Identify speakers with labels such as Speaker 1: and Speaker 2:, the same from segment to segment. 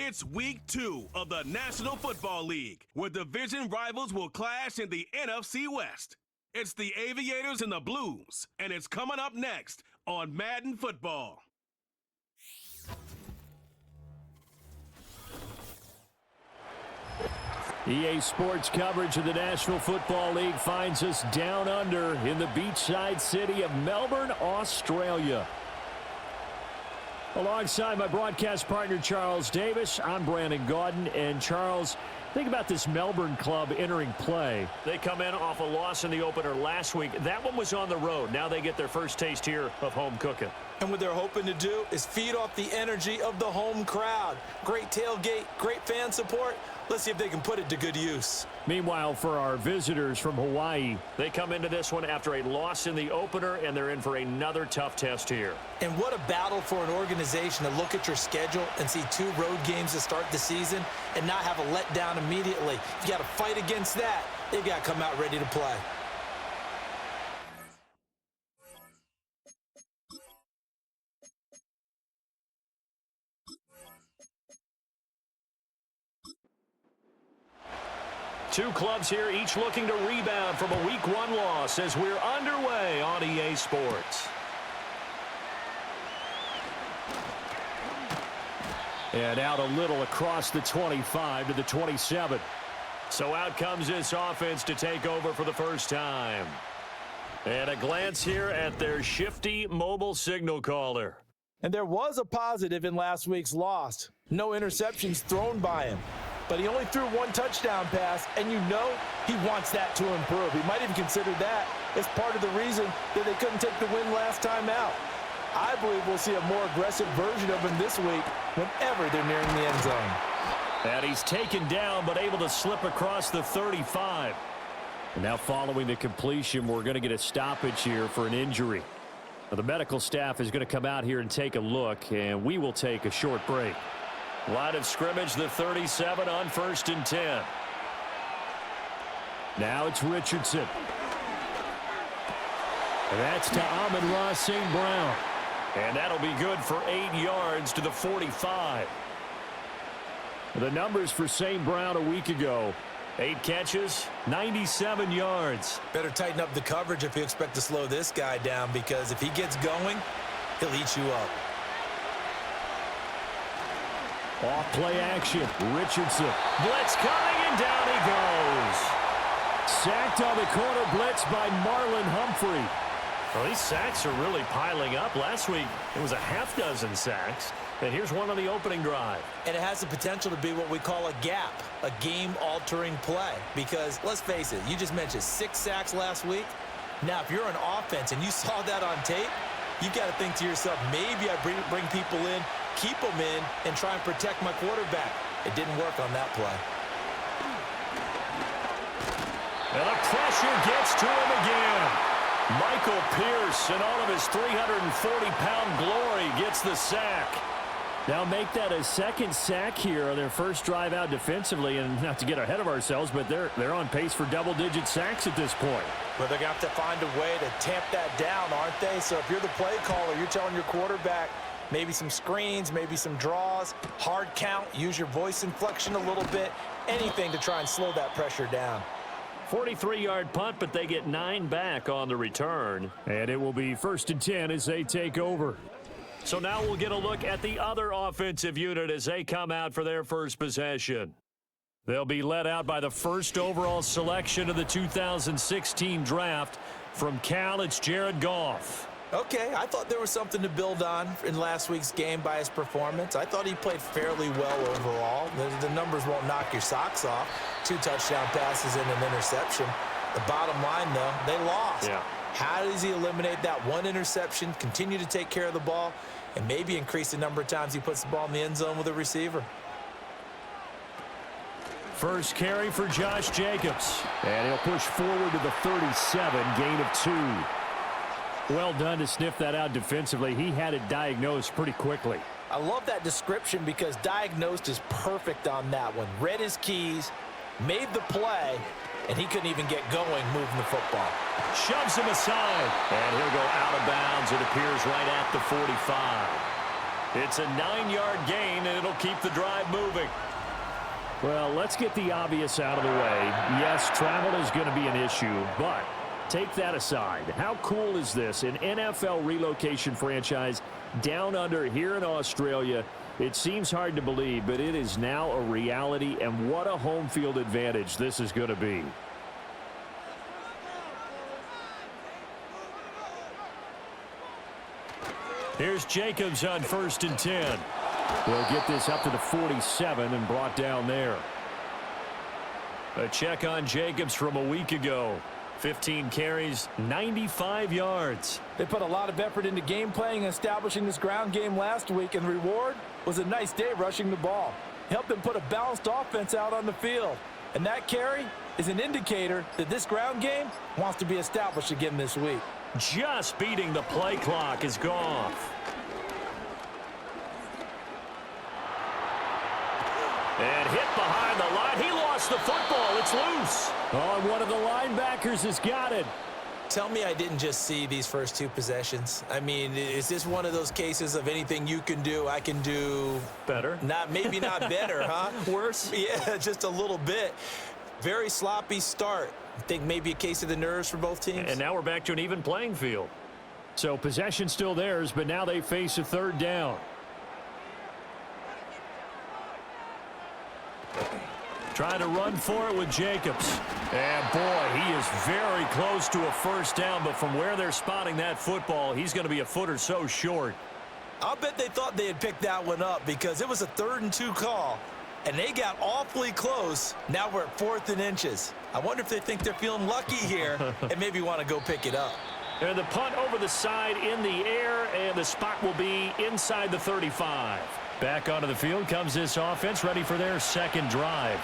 Speaker 1: It's week 2 of the National Football League, where division rivals will clash in the NFC West. It's the Aviators and the Blues, and it's coming up next on Madden Football.
Speaker 2: EA Sports coverage of the National Football League finds us down under in the beachside city of Melbourne, Australia. Alongside my broadcast partner, Charles Davis, I'm Brandon Gaudin. And Charles, think about this Melbourne club entering play. They come in off a loss in the opener last week. That one was on the road. Now they get their first taste here of home cooking.
Speaker 3: And what they're hoping to do is feed off the energy of the home crowd. Great tailgate, great fan support. Let's see if they can put it to good use.
Speaker 2: Meanwhile, for our visitors from Hawaii, they come into this one after a loss in the opener, and they're in for another tough test here.
Speaker 3: And what a battle for an organization to look at your schedule and see 2 road games to start the season and not have a letdown immediately. You got to fight against that. They've got to come out ready to play.
Speaker 2: Two clubs here, each looking to rebound from a Week 1 loss as we're underway on EA Sports. And out a little across the 25 to the 27. So out comes this offense to take over for the first time. And a glance here at their shifty mobile signal caller.
Speaker 3: And there was a positive in last week's loss. No interceptions thrown by him. But he only threw 1 touchdown pass, and you know he wants that to improve. He might even consider that as part of the reason that they couldn't take the win last time out. I believe we'll see a more aggressive version of him this week whenever they're nearing the end zone.
Speaker 2: And he's taken down but able to slip across the 35. And now following the completion, we're going to get a stoppage here for an injury. Now, the medical staff is going to come out here and take a look, and we will take a short break. Line of scrimmage, the 37 on 1st and 10. Now it's Richardson. And that's to Amon-Ra St. Brown. And that'll be good for 8 yards to the 45. The numbers for St. Brown a week ago. 8 catches, 97 yards.
Speaker 3: Better tighten up the coverage if you expect to slow this guy down, because if he gets going, he'll eat you up.
Speaker 2: Off play action. Richardson. Blitz coming, and down he goes. Sacked on the corner blitz by Marlon Humphrey. Well, these sacks are really piling up. Last week, it was a half-dozen sacks. And here's one on the opening drive.
Speaker 3: And it has the potential to be what we call a gap, a game-altering play. Because, let's face it, you just mentioned 6 sacks last week. Now, if you're an offense and you saw that on tape, you've got to think to yourself, maybe I bring people in, keep them in, and try and protect my quarterback. It didn't work on that play.
Speaker 2: And the pressure gets to him again. Michael Pierce, in all of his 340-pound glory, gets the sack. Now make that a second sack here on their first drive out defensively, and not to get ahead of ourselves, but they're on pace for double-digit sacks at this point.
Speaker 3: But they're going to have to find a way to tamp that down, aren't they? So if you're the play caller, you're telling your quarterback, maybe some screens, maybe some draws, hard count, use your voice inflection a little bit, anything to try and slow that pressure down.
Speaker 2: 43-yard punt, but they get 9 back on the return. And it will be 1st and 10 as they take over. So now we'll get a look at the other offensive unit as they come out for their first possession. They'll be led out by the first overall selection of the 2016 draft. From Cal, it's Jared Goff.
Speaker 3: Okay, I thought there was something to build on in last week's game by his performance. I thought he played fairly well overall. The numbers won't knock your socks off. 2 touchdown passes and an interception. The bottom line, though, they lost.
Speaker 2: Yeah.
Speaker 3: How does he eliminate that 1 interception, continue to take care of the ball, and maybe increase the number of times he puts the ball in the end zone with a receiver?
Speaker 2: First carry for Josh Jacobs. And he'll push forward to the 37, gain of 2. Well done to sniff that out defensively. He had it diagnosed pretty quickly.
Speaker 3: I love that description because diagnosed is perfect on that one. Read his keys, made the play, and he couldn't even get going moving the football.
Speaker 2: Shoves him aside. And he'll go out of bounds. It appears right at the 45. It's a 9-yard gain, and it'll keep the drive moving. Well, let's get the obvious out of the way. Yes, travel is going to be an issue, but take that aside. How cool is this? An NFL relocation franchise down under here in Australia. It seems hard to believe, but it is now a reality, and what a home field advantage this is going to be. Here's Jacobs on 1st and 10. They'll get this up to the 47 and brought down there. A check on Jacobs from a week ago. 15 carries, 95 yards.
Speaker 3: They put a lot of effort into game playing and establishing this ground game last week, and the reward was a nice day rushing the ball. Helped them put a balanced offense out on the field. And that carry is an indicator that this ground game wants to be established again this week.
Speaker 2: Just beating the play clock is Goff. And hit behind the line. He lost the football. It's loose. Oh, and one of the linebackers has got it.
Speaker 3: Tell me I didn't just see these first two possessions. I mean, is this one of those cases of anything you can do, I can do
Speaker 2: better?
Speaker 3: Maybe not better, huh?
Speaker 2: Worse?
Speaker 3: Yeah, just a little bit. Very sloppy start. I think maybe a case of the nerves for both teams.
Speaker 2: And now we're back to an even playing field. So possession still theirs, but now they face a 3rd down. Trying to run for it with Jacobs. And boy, he is very close to a 1st down, but from where they're spotting that football, he's going to be a foot or so short.
Speaker 3: I'll bet they thought they had picked that one up because it was a 3rd and 2 call, and they got awfully close. Now we're at 4th and inches. I wonder if they think they're feeling lucky here and maybe want to go pick it up.
Speaker 2: And the punt over the side in the air, and the spot will be inside the 35. Back onto the field comes this offense, ready for their 2nd drive.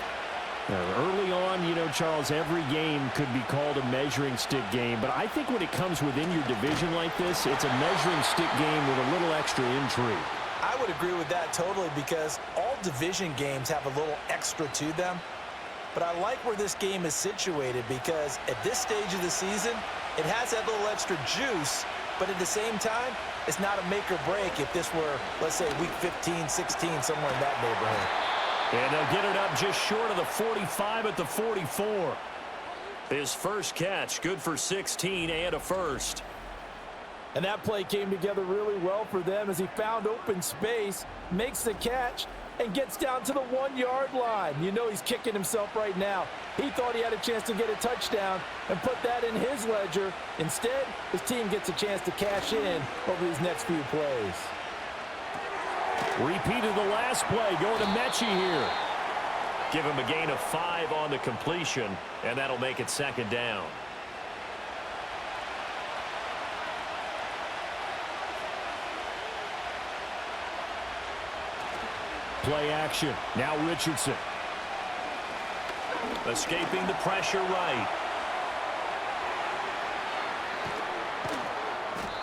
Speaker 2: Early on, you know, Charles, every game could be called a measuring stick game, but I think when it comes within your division like this, it's a measuring stick game with a little extra intrigue.
Speaker 3: I would agree with that totally because all division games have a little extra to them. But I like where this game is situated because at this stage of the season, it has that little extra juice, but at the same time, it's not a make or break if this were, let's say, week 15, 16, somewhere in that neighborhood.
Speaker 2: And they'll get it up just short of the 45 at the 44. His first catch, good for 16 and a first.
Speaker 3: And that play came together really well for them as he found open space, makes the catch, and gets down to the 1-yard line. You know he's kicking himself right now. He thought he had a chance to get a touchdown and put that in his ledger. Instead, his team gets a chance to cash in over these next few plays.
Speaker 2: Repeated the last play, going to Mechie here. Give him a gain of 5 on the completion, and that'll make it 2nd down. Play action. Now Richardson. Escaping the pressure right.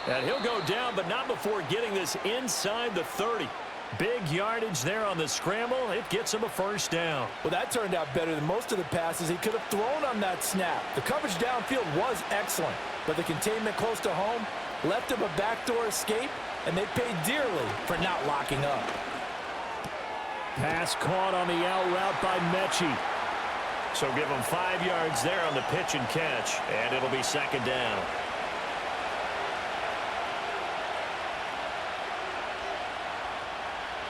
Speaker 2: And he'll go down, but not before getting this inside the 30. Big yardage there on the scramble. It gets him a 1st down.
Speaker 3: Well, that turned out better than most of the passes he could have thrown on that snap. The coverage downfield was excellent, but the containment close to home left him a backdoor escape, and they paid dearly for not locking up.
Speaker 2: Pass caught on the out route by Mechie. So give him 5 yards there on the pitch and catch, and it'll be 2nd down.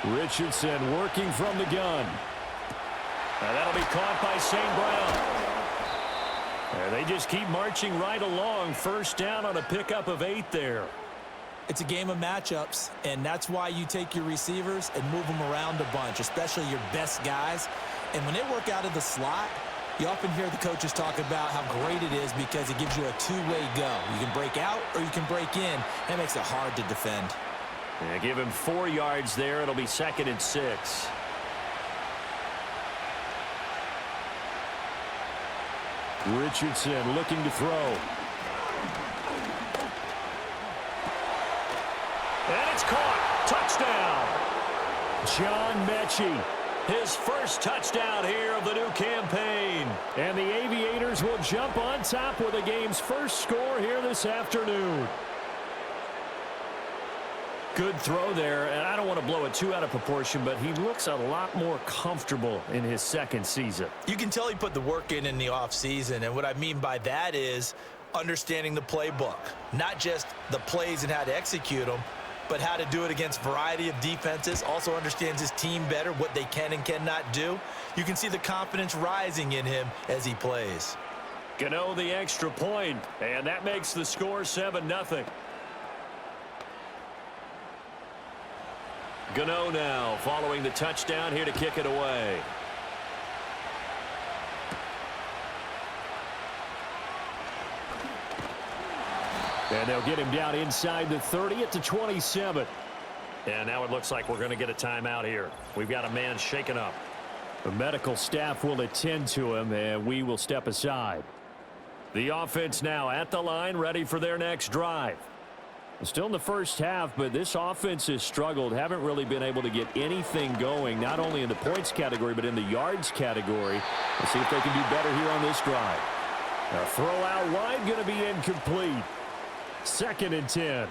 Speaker 2: Richardson working from the gun. And that'll be caught by St. Brown. And they just keep marching right along. 1st down on a pickup of 8 there.
Speaker 3: It's a game of matchups, and that's why you take your receivers and move them around a bunch, especially your best guys. And when they work out of the slot, you often hear the coaches talk about how great it is because it gives you a two-way go. You can break out or you can break in. That makes it hard to defend.
Speaker 2: And give him 4 yards there. It'll be 2nd and 6. Richardson looking to throw. And it's caught. Touchdown. John Mechie. His first touchdown here of the new campaign. And the Aviators will jump on top with the game's first score here this afternoon. Good throw there, and I don't want to blow it too out of proportion, but he looks a lot more comfortable in his second season.
Speaker 3: You can tell he put the work in the offseason, and what I mean by that is understanding the playbook. Not just the plays and how to execute them, but how to do it against a variety of defenses. Also understands his team better, what they can and cannot do. You can see the confidence rising in him as he plays.
Speaker 2: Gano the extra point, and that makes the score 7-0. Gano now following the touchdown here to kick it away. And they'll get him down inside the 30 at the 27. And now it looks like we're going to get a timeout here. We've got a man shaken up. The medical staff will attend to him, and we will step aside. The offense now at the line, ready for their next drive. Still in the first half, but this offense has struggled. Haven't really been able to get anything going, not only in the points category, but in the yards category. Let's see if they can do better here on this drive. A throw out wide, going to be incomplete. 2nd and 10.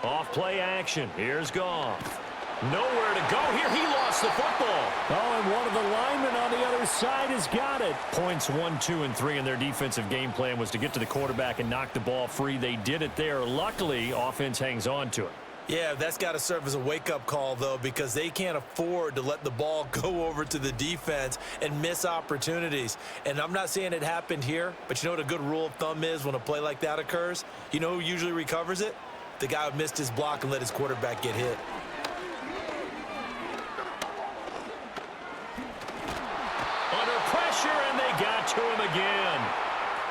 Speaker 2: Off play action. Here's Goff. Nowhere to go here. He lost the football. Oh, and one of the linemen on the other side has got it. Points 1, 2, and 3 in their defensive game plan was to get to the quarterback and knock the ball free. They did it there. Luckily, offense hangs on to it.
Speaker 3: Yeah, that's got to serve as a wake-up call, though, because they can't afford to let the ball go over to the defense and miss opportunities. And I'm not saying it happened here, but you know what a good rule of thumb is when a play like that occurs? You know who usually recovers it? The guy who missed his block and let his quarterback get hit.
Speaker 2: And they got to him again.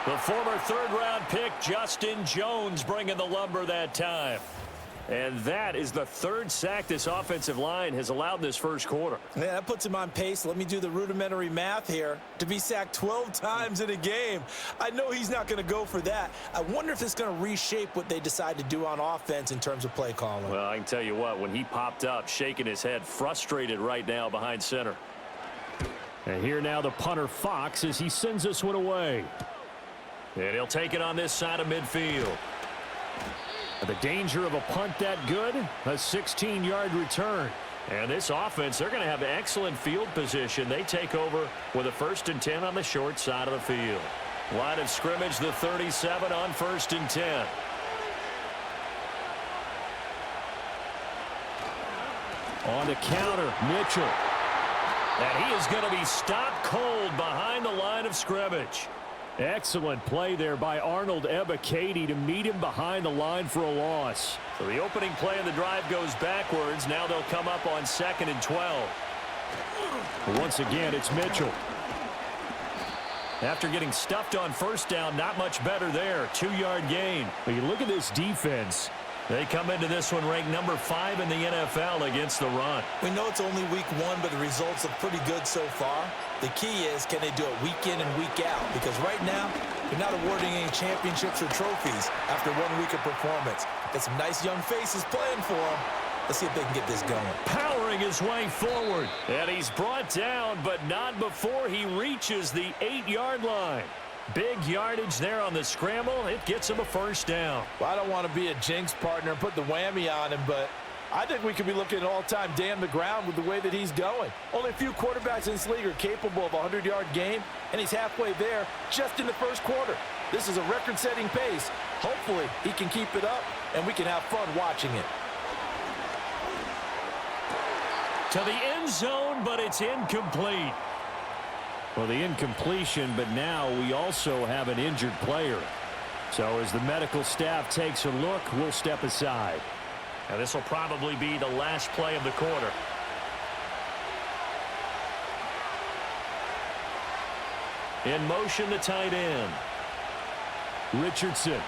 Speaker 2: The former third-round pick, Justin Jones, bringing the lumber that time. And that is the 3rd sack this offensive line has allowed this first quarter.
Speaker 3: Yeah, that puts him on pace. Let me do the rudimentary math here. To be sacked 12 times in a game. I know he's not going to go for that. I wonder if it's going to reshape what they decide to do on offense in terms of play calling.
Speaker 2: Well, I can tell you what, when he popped up, shaking his head, frustrated right now behind center. And here now the punter, Fox, as he sends this one away. And he'll take it on this side of midfield. The danger of a punt that good, a 16-yard return. And this offense, they're going to have excellent field position. They take over with a 1st and 10 on the short side of the field. Line of scrimmage, the 37 on 1st and 10. On the counter, Mitchell. And he is going to be stopped cold behind the line of scrimmage. Excellent play there by Arnold Ebiketie to meet him behind the line for a loss. So the opening play of the drive goes backwards. Now they'll come up on 2nd and 12. Once again, it's Mitchell. After getting stuffed on 1st down, not much better there. 2-yard gain. But you look at this defense. They come into this one ranked number 5 in the NFL against the run.
Speaker 3: We know it's only week 1, but the results are pretty good so far. The key is, can they do it week in and week out? Because right now, they're not awarding any championships or trophies after 1 week of performance. Got some nice young faces playing for them. Let's see if they can get this going.
Speaker 2: Powering his way forward. And he's brought down, but not before he reaches the 8-yard line. Big yardage there on the scramble. It gets him a 1st down.
Speaker 3: Well, I don't want to be a jinx partner and put the whammy on him, but I think we could be looking at all-time day on the ground with the way that he's going. Only a few quarterbacks in this league are capable of a 100-yard game, and he's halfway there just in the first quarter. This is a record-setting pace. Hopefully, he can keep it up, and we can have fun watching it.
Speaker 2: To the end zone, but it's incomplete. Well, the incompletion, but now we also have an injured player. So as the medical staff takes a look, we'll step aside. Now this will probably be the last play of the quarter. In motion, the tight end. Richardson.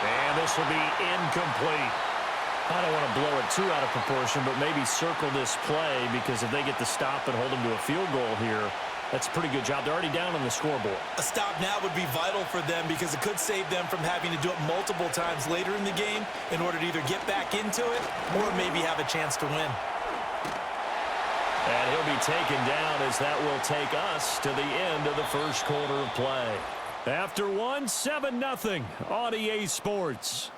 Speaker 2: And this will be incomplete. I don't want to blow it too out of proportion, but maybe circle this play, because if they get the stop and hold them to a field goal here, that's a pretty good job. They're already down on the scoreboard.
Speaker 3: A stop now would be vital for them, because it could save them from having to do it multiple times later in the game in order to either get back into it or maybe have a chance to win.
Speaker 2: And he'll be taken down as that will take us to the end of the first quarter of play. After one, 7-0 on EA Sports.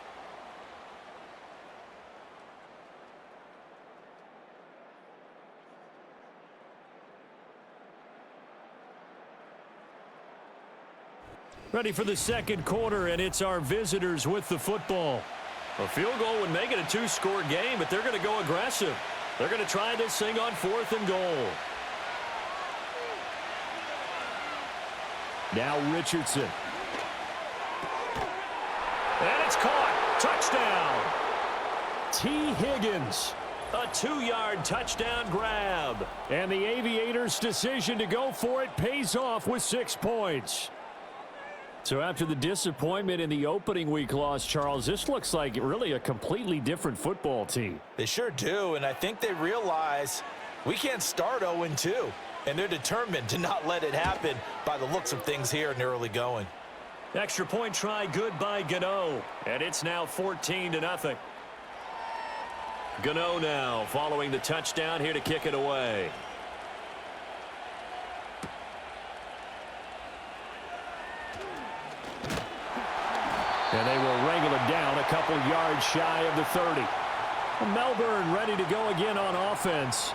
Speaker 2: Ready for the second quarter, and it's our visitors with the football. A field goal would make it a two-score game, but they're going to go aggressive. They're going to try this thing on 4th and goal. Now Richardson. And it's caught. Touchdown. T. Higgins. A 2-yard touchdown grab. And the Aviators' decision to go for it pays off with 6 points. So after the disappointment in the opening week loss, Charles, this looks like really a completely different football team.
Speaker 3: They sure do, and I think they realize we can't start 0-2, and they're determined to not let it happen by the looks of things here in the early going.
Speaker 2: Extra point try good by Gano, and it's now 14-0. Gano now following the touchdown here to kick it away. And they will wrangle it down a couple yards shy of the 30. Melbourne ready to go again on offense.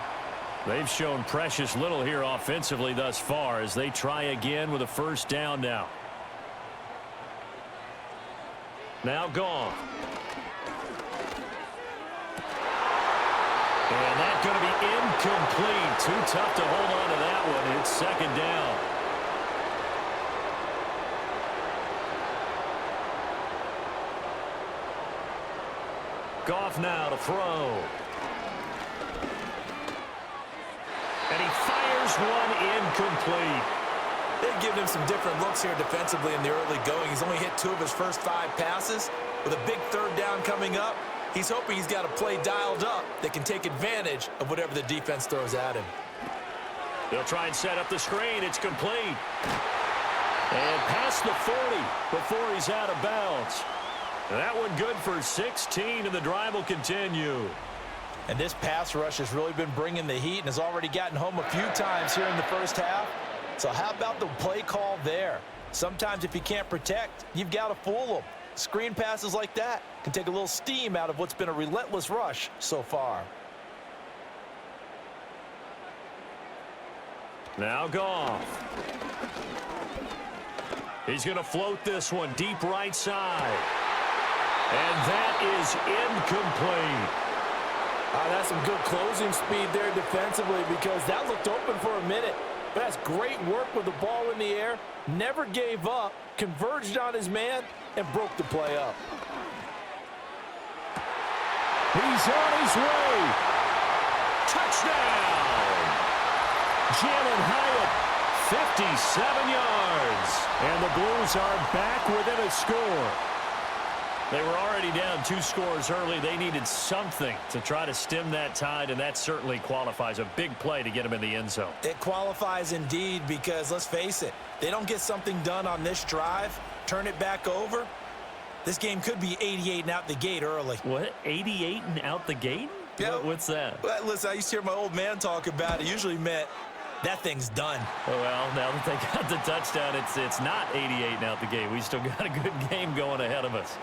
Speaker 2: They've shown precious little here offensively thus far as they try again with a first down now. Now gone. And that's going to be incomplete. Too tough to hold on to that one. It's second down. Goff now to throw. And he fires one incomplete.
Speaker 3: They've given him some different looks here defensively in the early going. He's only hit 2 of his first 5 passes. With a big third down coming up, he's hoping he's got a play dialed up that can take advantage of whatever the defense throws at him.
Speaker 2: They'll try and set up the screen. It's complete. And past the 40 before he's out of bounds. That one good for 16, and the drive will continue.
Speaker 3: And this pass rush has really been bringing the heat and has already gotten home a few times here in the first half. So how about the play call there? Sometimes if you can't protect, you've got to fool them. Screen passes like that can take a little steam out of what's been a relentless rush so far.
Speaker 2: Now Goff. He's going to float this one deep right side. And that is incomplete.
Speaker 3: That's some good closing speed there defensively because that looked open for a minute. But that's great work with the ball in the air. Never gave up, converged on his man, and broke the play up.
Speaker 2: He's on his way. Touchdown! Jalen Hyatt, 57 yards. And the Blues are back within a score. They were already down 2 scores early. They needed something to try to stem that tide, and that certainly qualifies. A big play to get them in the end zone.
Speaker 3: It qualifies indeed because, let's face it, they don't get something done on this drive, turn it back over, this game could be 88 and out the gate early.
Speaker 2: What? 88 and out the gate?
Speaker 3: Yeah.
Speaker 2: What's that?
Speaker 3: Well, listen, I used to hear my old man talk about it. Usually meant that thing's done.
Speaker 2: Oh, well, now that they got the touchdown, it's not 88 and out the gate. We still got a good game going ahead of us.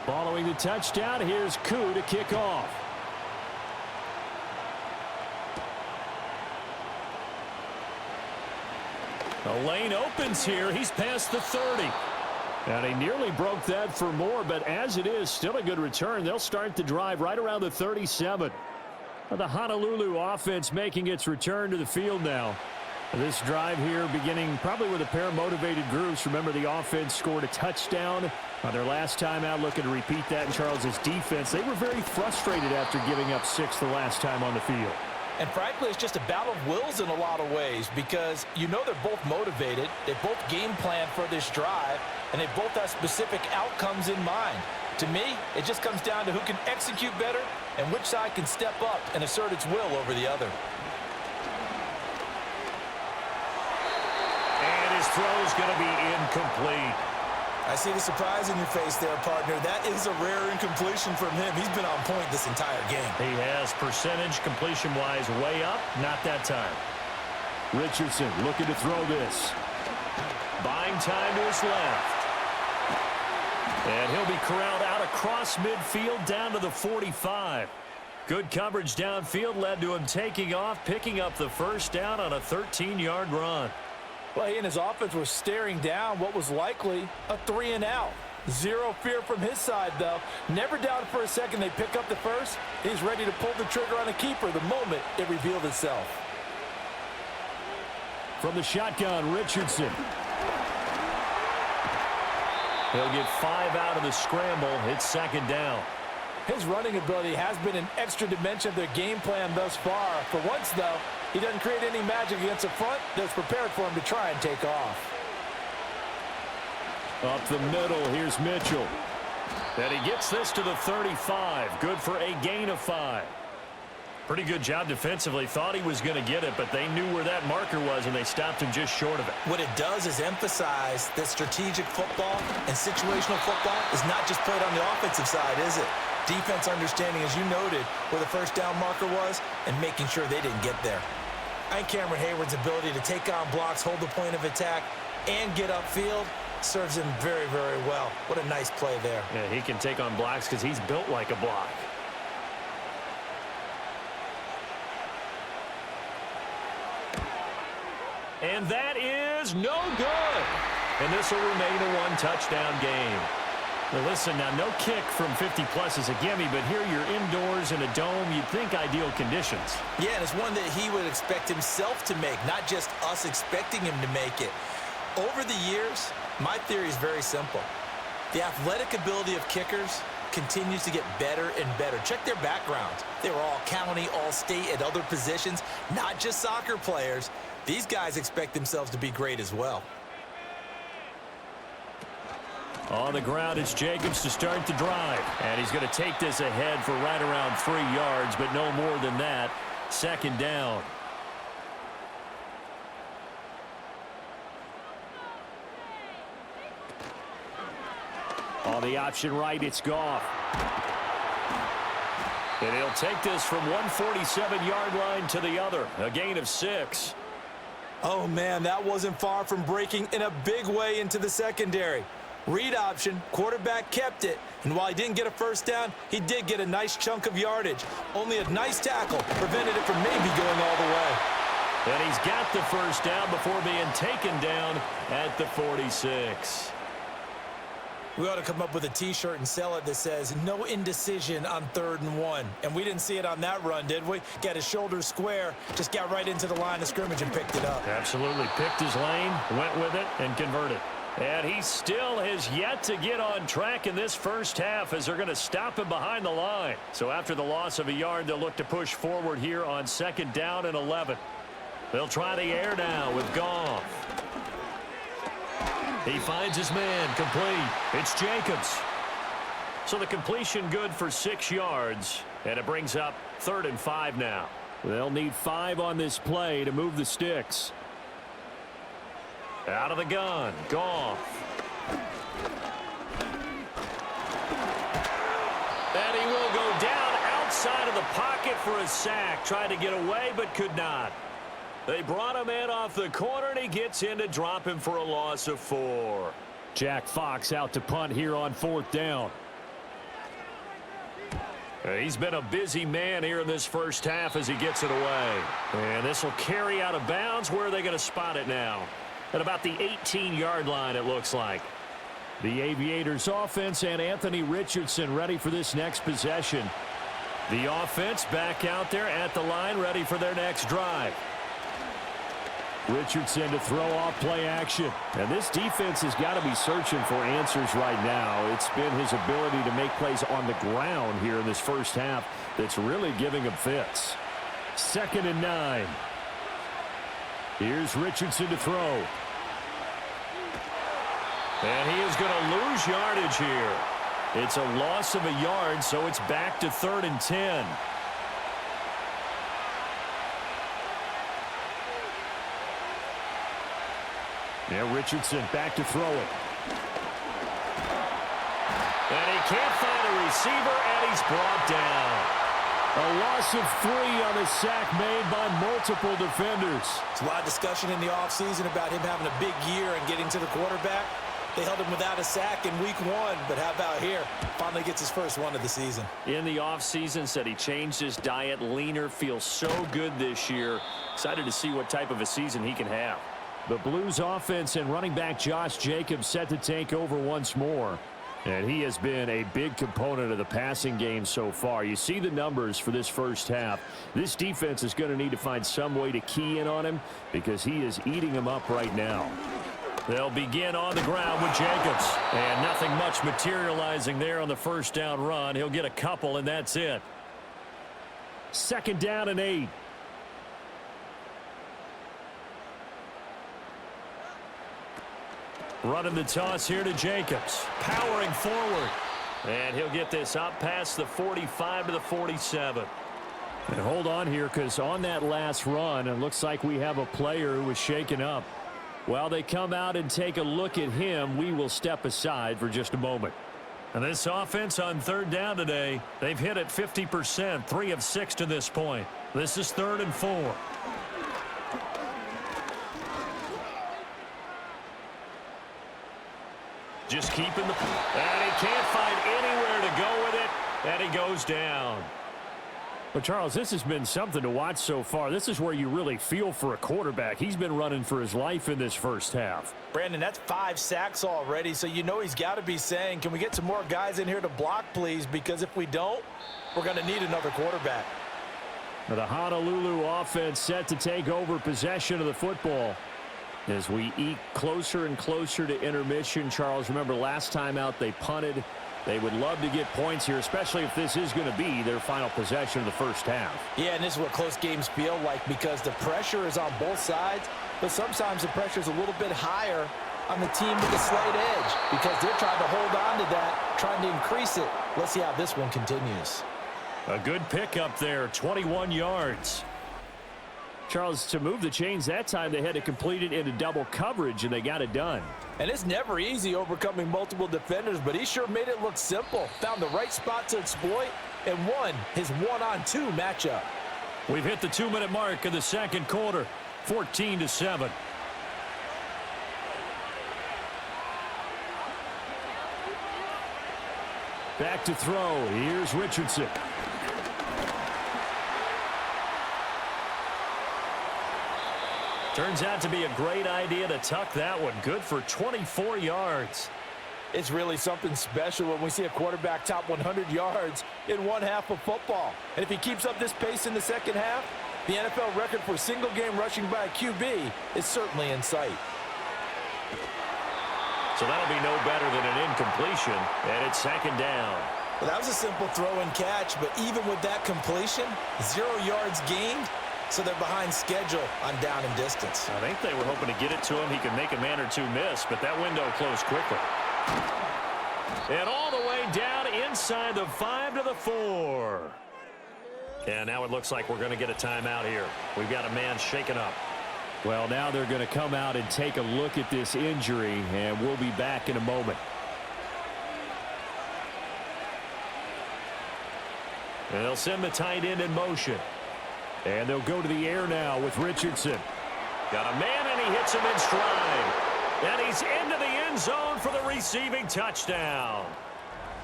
Speaker 2: Following the touchdown, here's Koo to kick off. The lane opens here. He's past the 30. And he nearly broke that for more, but as it is, still a good return. They'll start the drive right around the 37. The Honolulu offense making its return to the field now. This drive here beginning probably with a pair of motivated groups. Remember, the offense scored a touchdown on their last time out, looking to repeat that in Charles's defense. They were very frustrated after giving up 6 the last time on the field.
Speaker 3: And frankly, it's just a battle of wills in a lot of ways because you know they're both motivated. They both game plan for this drive, and they both have specific outcomes in mind. To me, it just comes down to who can execute better and which side can step up and assert its will over the other.
Speaker 2: And his throw is going to be incomplete.
Speaker 3: I see the surprise in your face there, partner. That is a rare incompletion from him. He's been on point this entire game.
Speaker 2: He has percentage completion-wise way up, not that time.
Speaker 4: Richardson looking to throw this.
Speaker 2: Buying time to his left. And he'll be corralled out across midfield down to the 45. Good coverage downfield led to him taking off, picking up the first down on a 13-yard run.
Speaker 3: Well, he and his offense were staring down what was likely a 3-and-out. Zero fear from his side, though. Never doubted for a second they pick up the first. He's ready to pull the trigger on a keeper the moment it revealed itself.
Speaker 4: From the shotgun, Richardson.
Speaker 2: He'll get 5 out of the scramble. It's second down.
Speaker 3: His running ability has been an extra dimension of their game plan thus far. For once, though, he doesn't create any magic against the front that's prepared for him to try and take off.
Speaker 4: Up the middle, here's Mitchell.
Speaker 2: And he gets this to the 35. Good for a gain of 5. Pretty good job defensively. Thought he was going to get it, but they knew where that marker was, and they stopped him just short of it.
Speaker 3: What it does is emphasize that strategic football and situational football is not just played on the offensive side, is it? Defense understanding, as you noted, where the first down marker was and making sure they didn't get there. I think Cameron Hayward's ability to take on blocks, hold the point of attack, and get upfield serves him very, very well. What a nice play there.
Speaker 2: Yeah, he can take on blocks because he's built like a block. And that is no good. And this will remain a one-touchdown game. Now listen, now no kick from 50-plus is a gimme, but here you're indoors in a dome. You'd think ideal conditions.
Speaker 3: Yeah, and it's one that he would expect himself to make, not just us expecting him to make it. Over the years, my theory is very simple. The athletic ability of kickers continues to get better and better. Check their backgrounds. They were all county, all state at other positions, not just soccer players. These guys expect themselves to be great as well.
Speaker 2: On the ground, it's Jacobs to start the drive. And he's going to take this ahead for right around 3 yards, but no more than that. Second down. On the option right, it's Goff. And he'll take this from 147-yard line to the other. A gain of 6.
Speaker 3: Oh, man, that wasn't far from breaking in a big way into the secondary. Read option, quarterback kept it, and while he didn't get a first down, he did get a nice chunk of yardage. Only a nice tackle prevented it from maybe going all the way.
Speaker 2: And he's got the first down before being taken down at the 46.
Speaker 3: We ought to come up with a T-shirt and sell it that says, no indecision on 3rd and 1. And we didn't see it on that run, did we? Got his shoulders square, just got right into the line of scrimmage and picked it up.
Speaker 2: Absolutely. Picked his lane, went with it, and converted. And he still has yet to get on track in this first half as they're going to stop him behind the line. So after the loss of a yard, they'll look to push forward here on 2nd down and 11. They'll try the air now with Goff. He finds his man complete. It's Jacobs. So the completion good for 6 yards, and it brings up 3rd and 5 now.
Speaker 4: They'll need 5 on this play to move the sticks.
Speaker 2: Out of the gun, Goff. And he will go down outside of the pocket for a sack. Tried to get away, but could not. They brought him in off the corner, and he gets in to drop him for a loss of 4.
Speaker 4: Jack Fox out to punt here on 4th down.
Speaker 2: He's been a busy man here in this first half as he gets it away. And this will carry out of bounds. Where are they going to spot it now? At about the 18-yard line, it looks like.
Speaker 4: The Aviators offense and Anthony Richardson ready for this next possession.
Speaker 2: The offense back out there at the line, ready for their next drive.
Speaker 4: Richardson to throw off play action. And this defense has got to be searching for answers right now. It's been his ability to make plays on the ground here in this first half that's really giving him fits. 2nd and 9. Here's Richardson to throw.
Speaker 2: And he is going to lose yardage here. It's a loss of a yard, so it's back to 3rd and 10.
Speaker 4: Yeah, Richardson back to throw it.
Speaker 2: And he can't find a receiver, and he's brought down.
Speaker 4: A loss of 3 on the sack made by multiple defenders.
Speaker 3: There's a lot of discussion in the offseason about him having a big year and getting to the quarterback. They held him without a sack in week 1, but how about here? Finally gets his first one of the season.
Speaker 2: In the offseason, said he changed his diet, leaner, feels so good this year. Excited to see what type of a season he can have.
Speaker 4: The Blues offense and running back Josh Jacobs set to take over once more. And he has been a big component of the passing game so far. You see the numbers for this first half. This defense is going to need to find some way to key in on him because he is eating them up right now.
Speaker 2: They'll begin on the ground with Jacobs. And nothing much materializing there on the first down run. He'll get a couple, and that's it.
Speaker 4: 2nd down and 8.
Speaker 2: Running the toss here to Jacobs. Powering forward. And he'll get this up past the 45 to the 47.
Speaker 4: And hold on here, because on that last run, it looks like we have a player who was shaken up. While they come out and take a look at him, we will step aside for just a moment.
Speaker 2: And this offense on 3rd down today, they've hit it 50%, 3 of 6 to this point. This is 3rd and 4. Just keeping the... And he can't find anywhere to go with it, and he goes down.
Speaker 4: But, Charles, this has been something to watch so far. This is where you really feel for a quarterback. He's been running for his life in this first half.
Speaker 3: Brandon, that's 5 sacks already, so you know he's got to be saying, can we get some more guys in here to block, please? Because if we don't, we're going to need another quarterback.
Speaker 4: The Honolulu offense set to take over possession of the football. As we eke closer and closer to intermission, Charles, remember last time out they punted. They would love to get points here, especially if this is going to be their final possession of the first half.
Speaker 3: Yeah, and this is what close games feel like because the pressure is on both sides, but sometimes the pressure is a little bit higher on the team with the slight edge because they're trying to hold on to that, trying to increase it. Let's see how this one continues.
Speaker 2: A good pickup there, 21 yards.
Speaker 4: Charles, to move the chains that time, they had to complete it into double coverage, and they got it done.
Speaker 3: And it's never easy overcoming multiple defenders, but he sure made it look simple. Found the right spot to exploit and won his 1-on-2 matchup.
Speaker 2: We've hit the 2-minute mark of the second quarter, 14-7.
Speaker 4: Back to throw. Here's Richardson.
Speaker 2: Turns out to be a great idea to tuck that one. Good for 24 yards.
Speaker 3: It's really something special when we see a quarterback top 100 yards in one half of football. And if he keeps up this pace in the second half, the NFL record for single-game rushing by a QB is certainly in sight.
Speaker 2: So that'll be no better than an incompletion, and it's 2nd down.
Speaker 3: Well, that was a simple throw and catch, but even with that completion, 0 yards gained, so they're behind schedule on down and distance.
Speaker 2: I think they were hoping to get it to him. He could make a man or two miss, but that window closed quickly. And all the way down inside the 5 to the 4. And now it looks like we're going to get a timeout here. We've got a man shaken up.
Speaker 4: Well, now they're going to come out and take a look at this injury, and we'll be back in a moment.
Speaker 2: And they'll send the tight end in motion.
Speaker 4: And they'll go to the air now with Richardson.
Speaker 2: Got a man, and he hits him in stride. And he's into the end zone for the receiving touchdown.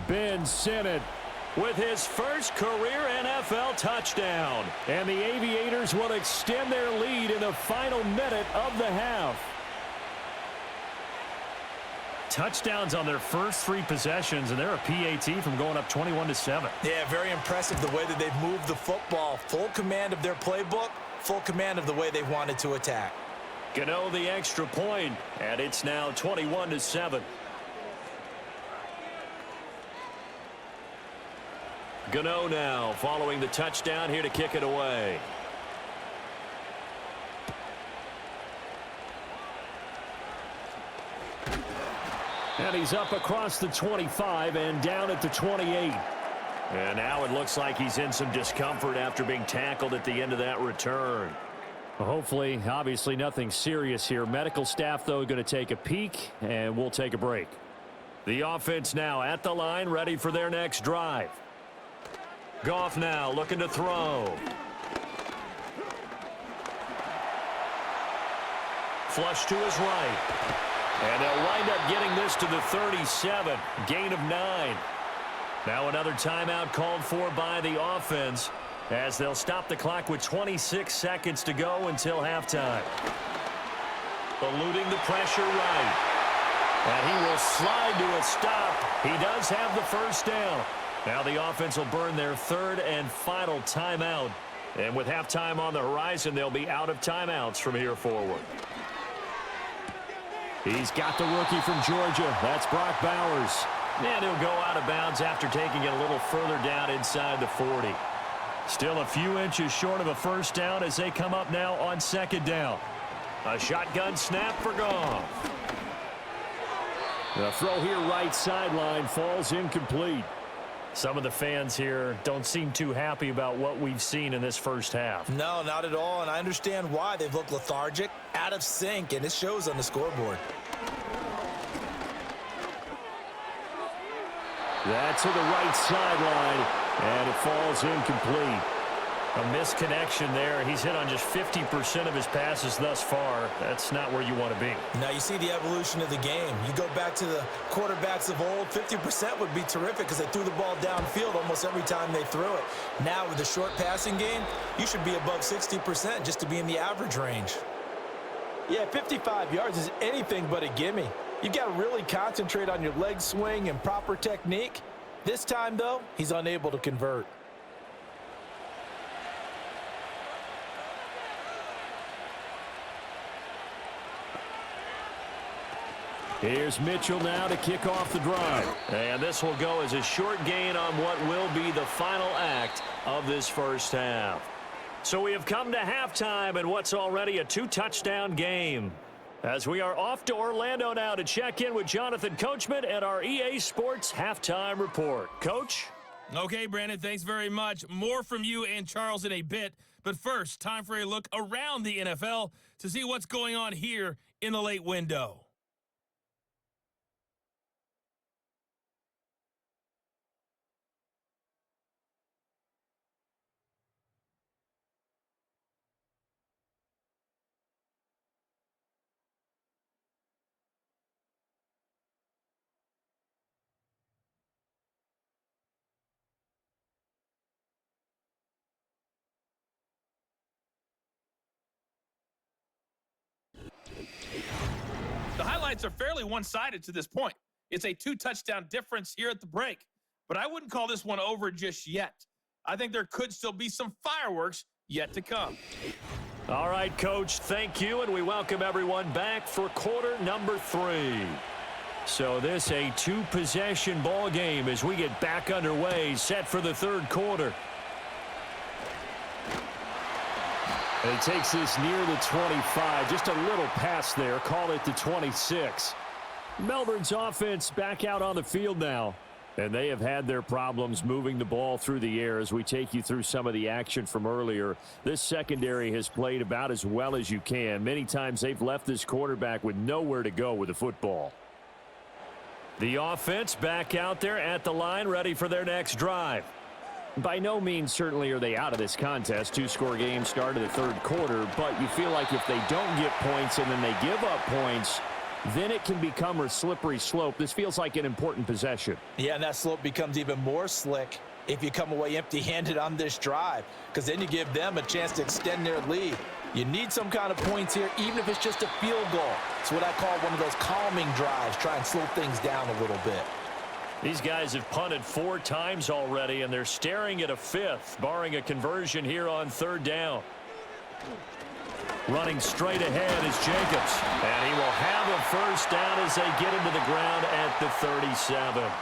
Speaker 4: Ben Sinnott
Speaker 2: with his first career NFL touchdown.
Speaker 4: And the Aviators will extend their lead in the final minute of the half.
Speaker 2: Touchdowns on their first 3 possessions, and they're a PAT from going up 21-7.
Speaker 3: Yeah, very impressive the way that they've moved the football. Full command of their playbook, full command of the way they wanted to attack.
Speaker 2: Gano the extra point, and it's now 21-7. Gano now following the touchdown here to kick it away.
Speaker 4: And he's up across the 25 and down at the 28.
Speaker 2: And now it looks like he's in some discomfort after being tackled at the end of that return.
Speaker 4: Well, hopefully, obviously nothing serious here. Medical staff, though, going to take a peek, and we'll take a break.
Speaker 2: The offense now at the line, ready for their next drive. Goff now looking to throw. Flush to his right. And they'll wind up getting this to the 37. Gain of 9. Now another timeout called for by the offense as they'll stop the clock with 26 seconds to go until halftime. Eluding the pressure right. And he will slide to a stop. He does have the first down. Now the offense will burn their third and final timeout. And with halftime on the horizon, they'll be out of timeouts from here forward. He's got the rookie from Georgia. That's Brock Bowers. And he'll go out of bounds after taking it a little further down inside the 40. Still a few inches short of a first down as they come up now on second down. A shotgun snap for Goff.
Speaker 4: The throw here right sideline falls incomplete.
Speaker 2: Some of the fans here don't seem too happy about what we've seen in this first half.
Speaker 3: No, not at all, and I understand why. They've looked lethargic, out of sync, and it shows on the scoreboard.
Speaker 4: That's to the right sideline, and it falls incomplete.
Speaker 2: A misconnection there. He's hit on just 50% of his passes thus far. That's not where you want to be.
Speaker 3: Now you see the evolution of the game. You go back to the quarterbacks of old, 50% would be terrific because they threw the ball downfield almost every time they threw it. Now with the short passing game, you should be above 60% just to be in the average range. Yeah, 55 yards is anything but a gimme. You've got to really concentrate on your leg swing and proper technique. This time, though, he's unable to convert.
Speaker 4: Here's Mitchell now to kick off the drive.
Speaker 2: And this will go as a short gain on what will be the final act of this first half. So we have come to halftime in what's already a 2-touchdown game. As we are off to Orlando now to check in with Jonathan Coachman and our EA Sports Halftime Report. Coach?
Speaker 5: Okay, Brandon, thanks very much. More from you and Charles in a bit. But first, time for a look around the NFL to see what's going on here in the late window. The highlights are fairly one-sided to this point. It's a 2-touchdown difference here at the break, but I wouldn't call this one over just yet. I think there could still be some fireworks yet to come.
Speaker 2: All right, Coach, thank you, and we welcome everyone back for quarter number 3. So this a 2-possession ball game as we get back underway, set for the third quarter.
Speaker 4: And he takes this near the 25, just a little pass there, call it the 26. Melbourne's offense back out on the field now. And they have had their problems moving the ball through the air as we take you through some of the action from earlier. This secondary has played about as well as you can. Many times they've left this quarterback with nowhere to go with the football.
Speaker 2: The offense back out there at the line, ready for their next drive.
Speaker 4: By no means certainly are they out of this contest. 2-score game start of the third quarter, but you feel like if they don't get points and then they give up points, then it can become a slippery slope. This feels like an important possession.
Speaker 3: Yeah, and that slope becomes even more slick if you come away empty-handed on this drive, because then you give them a chance to extend their lead. You need some kind of points here, even if it's just a field goal. It's what I call one of those calming drives, try and slow things down a little bit.
Speaker 2: These guys have punted 4 times already, and they're staring at a 5th, barring a conversion here on third down. Running straight ahead is Jacobs, and he will have a first down as they get him to the ground at the 37.
Speaker 3: Well,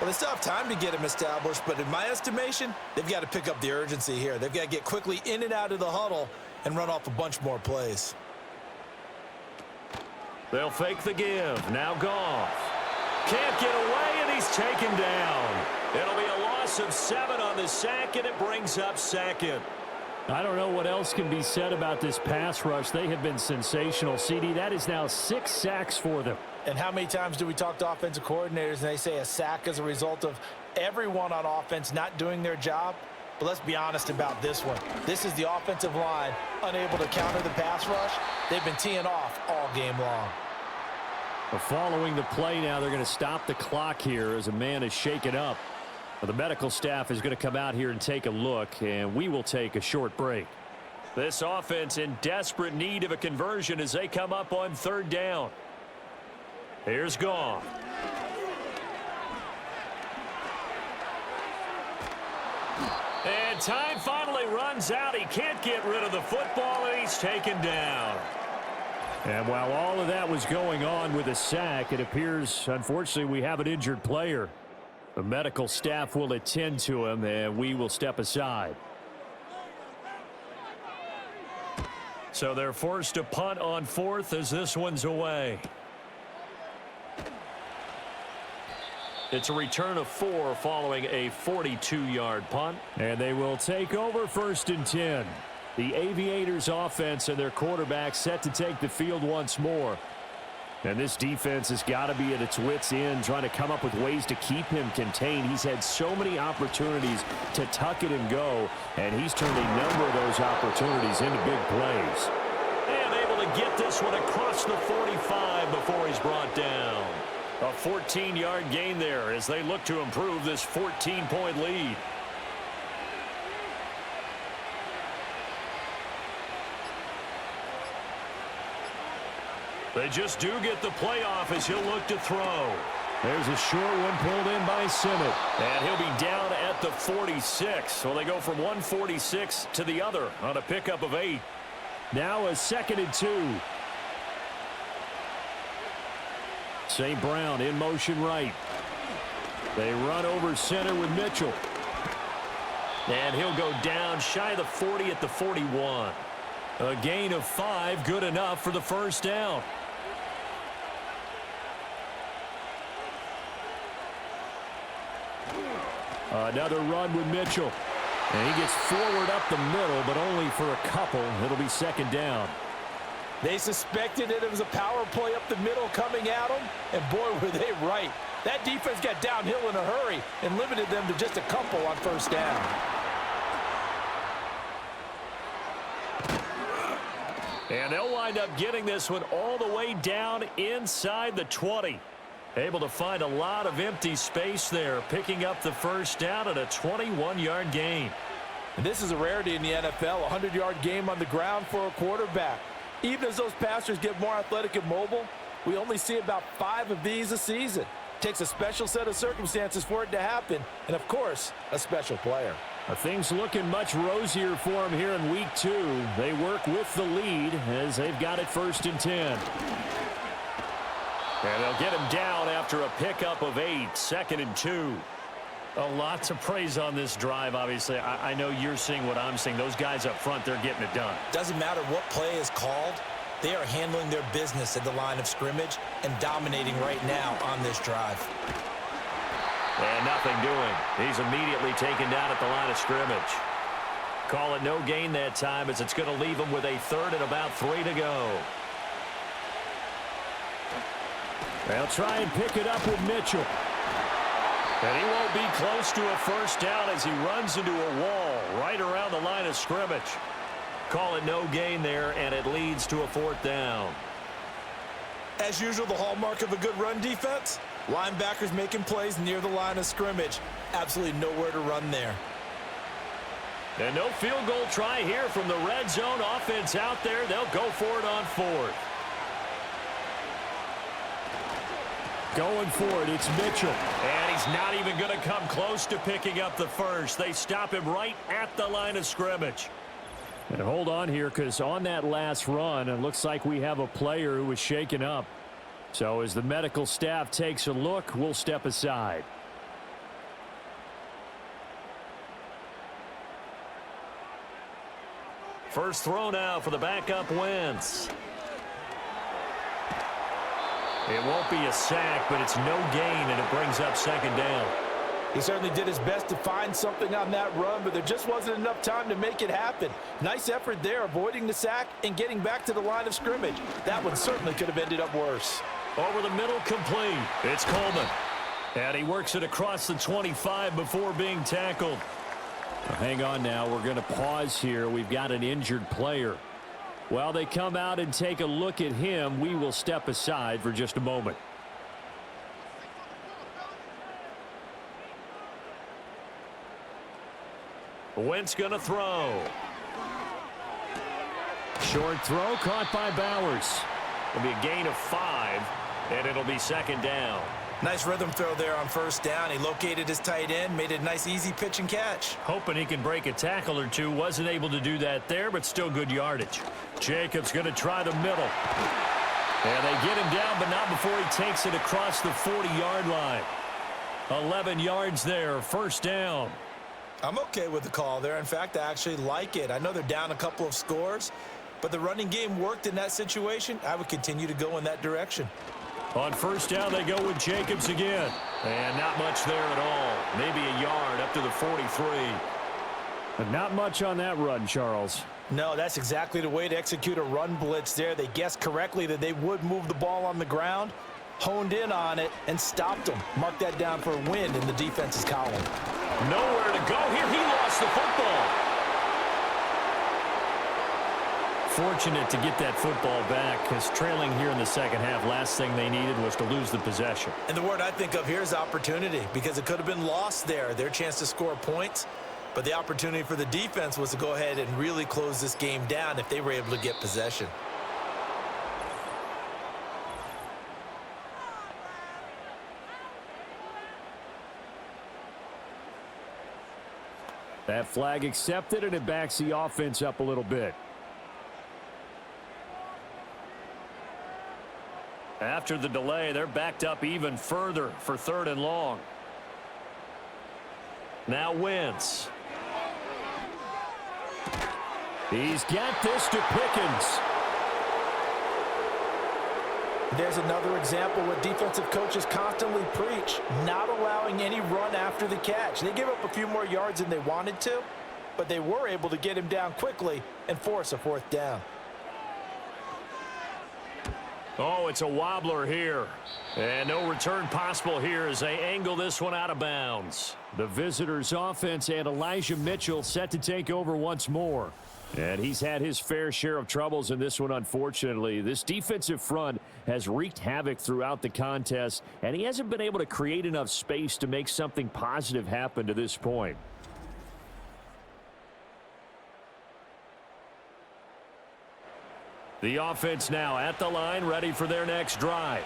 Speaker 3: they still have time to get him established, but in my estimation, they've got to pick up the urgency here. They've got to get quickly in and out of the huddle and run off a bunch more plays.
Speaker 2: They'll fake the give. Now Goff. Can't get away, and he's taken down. It'll be a loss of 7 on the sack, and it brings up second.
Speaker 4: I don't know what else can be said about this pass rush. They have been sensational. CD, that is now 6 sacks for them.
Speaker 3: And how many times do we talk to offensive coordinators and they say a sack is a result of everyone on offense not doing their job? But let's be honest about this one. This is the offensive line unable to counter the pass rush. They've been teeing off all game long.
Speaker 4: Following the play now, they're going to stop the clock here as a man is shaken up. The medical staff is going to come out here and take a look, and we will take a short break.
Speaker 2: This offense in desperate need of a conversion as they come up on 3rd down. Here's Goff. And time finally runs out. He can't get rid of the football, and he's taken down.
Speaker 4: And while all of that was going on with a sack, it appears, unfortunately, we have an injured player. The medical staff will attend to him, and we will step aside.
Speaker 2: So they're forced to punt on 4th as this one's away. It's a return of 4 following a 42-yard punt.
Speaker 4: And they will take over 1st and 10. The Aviators offense and their quarterback set to take the field once more. And this defense has got to be at its wits' end, trying to come up with ways to keep him contained. He's had so many opportunities to tuck it and go, and he's turned a number of those opportunities into big plays.
Speaker 2: And able to get this one across the 45 before he's brought down. A 14-yard gain there as they look to improve this 14-point lead. They just do get the playoff as he'll look to throw.
Speaker 4: There's a short one pulled in by Simmett.
Speaker 2: And he'll be down at the 46. So they go from 146 to the other on a pickup of 8.
Speaker 4: Now a 2nd and 2. St. Brown in motion right. They run over center with Mitchell.
Speaker 2: And he'll go down shy of the 40 at the 41. A gain of 5, good enough for the 1st down.
Speaker 4: Another run with Mitchell. And he gets forward up the middle, but only for a couple. It'll be 2nd down.
Speaker 3: They suspected that it was a power play up the middle coming at them, and boy, were they right. That defense got downhill in a hurry and limited them to just a couple on 1st down.
Speaker 2: And they'll wind up getting this one all the way down inside the 20. Able to find a lot of empty space there, picking up the 1st down at a 21-yard gain.
Speaker 3: And this is a rarity in the NFL, a 100-yard game on the ground for a quarterback. Even as those passers get more athletic and mobile, we only see about 5 of these a season. Takes a special set of circumstances for it to happen, and of course, a special player.
Speaker 4: Things looking much rosier for him here in week 2. They work with the lead as they've got it 1st and 10.
Speaker 2: And they'll get him down after a pickup of 8, 2nd and 2. A lot to praise on this drive, obviously. I know you're seeing what I'm seeing. Those guys up front, they're getting it done.
Speaker 3: Doesn't matter what play is called. They are handling their business at the line of scrimmage and dominating right now on this drive.
Speaker 2: And nothing doing. He's immediately taken down at the line of scrimmage. Call it no gain that time as it's going to leave him with a 3rd and about 3 to go.
Speaker 4: They'll try and pick it up with Mitchell.
Speaker 2: And he won't be close to a 1st down as he runs into a wall right around the line of scrimmage. Call it no gain there, and it leads to a 4th down.
Speaker 3: As usual, the hallmark of a good run defense, linebackers making plays near the line of scrimmage. Absolutely nowhere to run there.
Speaker 2: And no field goal try here from the red zone offense out there. They'll go for it on 4th.
Speaker 4: Going for it, it's Mitchell.
Speaker 2: And he's not even going to come close to picking up the 1st. They stop him right at the line of scrimmage.
Speaker 4: And hold on here, because on that last run, it looks like we have a player who was shaken up. So as the medical staff takes a look, we'll step aside.
Speaker 2: First throw now for the backup Wentz. It won't be a sack, but it's no gain, and it brings up 2nd down.
Speaker 3: He certainly did his best to find something on that run, but there just wasn't enough time to make it happen. Nice effort there, avoiding the sack and getting back to the line of scrimmage. That one certainly could have ended up worse.
Speaker 2: Over the middle, complete. It's Coleman. And he works it across the 25 before being tackled.
Speaker 4: Hang on now. We're going to pause here. We've got an injured player. While they come out and take a look at him, we will step aside for just a moment.
Speaker 2: Wentz going to throw.
Speaker 4: Short throw caught by Bowers.
Speaker 2: It'll be a gain of 5, and it'll be second down.
Speaker 3: Nice rhythm throw there on first down. He located his tight end, made it a nice easy pitch and catch.
Speaker 2: Hoping he can break a tackle or two. Wasn't able to do that there, but still good yardage. Jacobs going to try the middle. And they get him down, but not before he takes it across the 40-yard line. 11 yards there, first down.
Speaker 3: I'm okay with the call there. In fact, I actually like it. I know they're down a couple of scores, but the running game worked in that situation. I would continue to go in that direction.
Speaker 2: On first down, they go with Jacobs again. And not much there at all. Maybe a yard up to the 43.
Speaker 4: But not much on that run, Charles.
Speaker 3: No, that's exactly the way to execute a run blitz there. They guessed correctly that they would move the ball on the ground, honed in on it, and stopped them. Mark that down for a win in the defense's column.
Speaker 2: Nowhere to go here. He lost the football. Fortunate to get that football back, because trailing here in the second half, last thing they needed was to lose the possession.
Speaker 3: And the word I think of here is opportunity, because it could have been lost there. Their chance to score points, but the opportunity for the defense was to go ahead and really close this game down if they were able to get possession.
Speaker 4: That flag accepted, and it backs the offense up a little bit.
Speaker 2: After the delay, they're backed up even further for third and long. Now Wentz.
Speaker 4: He's got this to Pickens.
Speaker 3: There's another example what defensive coaches constantly preach, not allowing any run after the catch. They gave up a few more yards than they wanted to, but they were able to get him down quickly and force a fourth down.
Speaker 2: Oh, it's a wobbler here. And no return possible here as they angle this one out of bounds.
Speaker 4: The visitors' offense and Elijah Mitchell set to take over once more. And he's had his fair share of troubles in this one, unfortunately. This defensive front has wreaked havoc throughout the contest, and he hasn't been able to create enough space to make something positive happen to this point.
Speaker 2: The offense now at the line, ready for their next drive.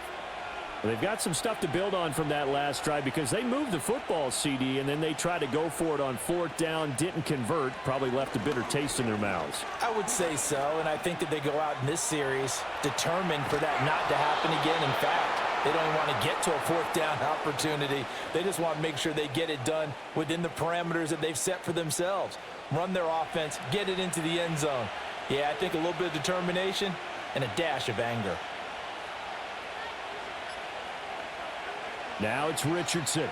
Speaker 4: They've got some stuff to build on from that last drive because they moved the football, CD, and then they tried to go for it on fourth down, didn't convert, probably left a bitter taste in their mouths.
Speaker 3: I would say so, and I think that they go out in this series determined for that not to happen again. In fact, they don't even want to get to a fourth down opportunity. They just want to make sure they get it done within the parameters that they've set for themselves. Run their offense, get it into the end zone. Yeah, I think a little bit of determination and a dash of anger.
Speaker 4: Now it's Richardson.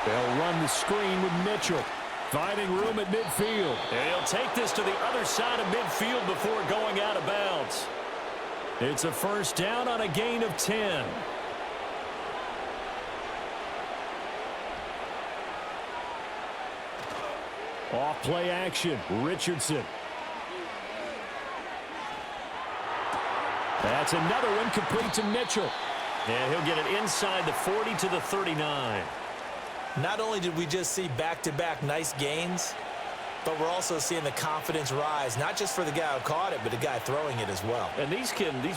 Speaker 4: They'll run the screen with Mitchell. Finding room at midfield.
Speaker 2: And he'll take this to the other side of midfield before going out of bounds.
Speaker 4: It's a first down on a gain of 10. Off play action. Richardson. That's another one complete to Mitchell.
Speaker 2: And he'll get it inside the 40 to the 39.
Speaker 3: Not only did we just see back-to-back nice gains, but we're also seeing the confidence rise, not just for the guy who caught it, but the guy throwing it as well.
Speaker 2: And these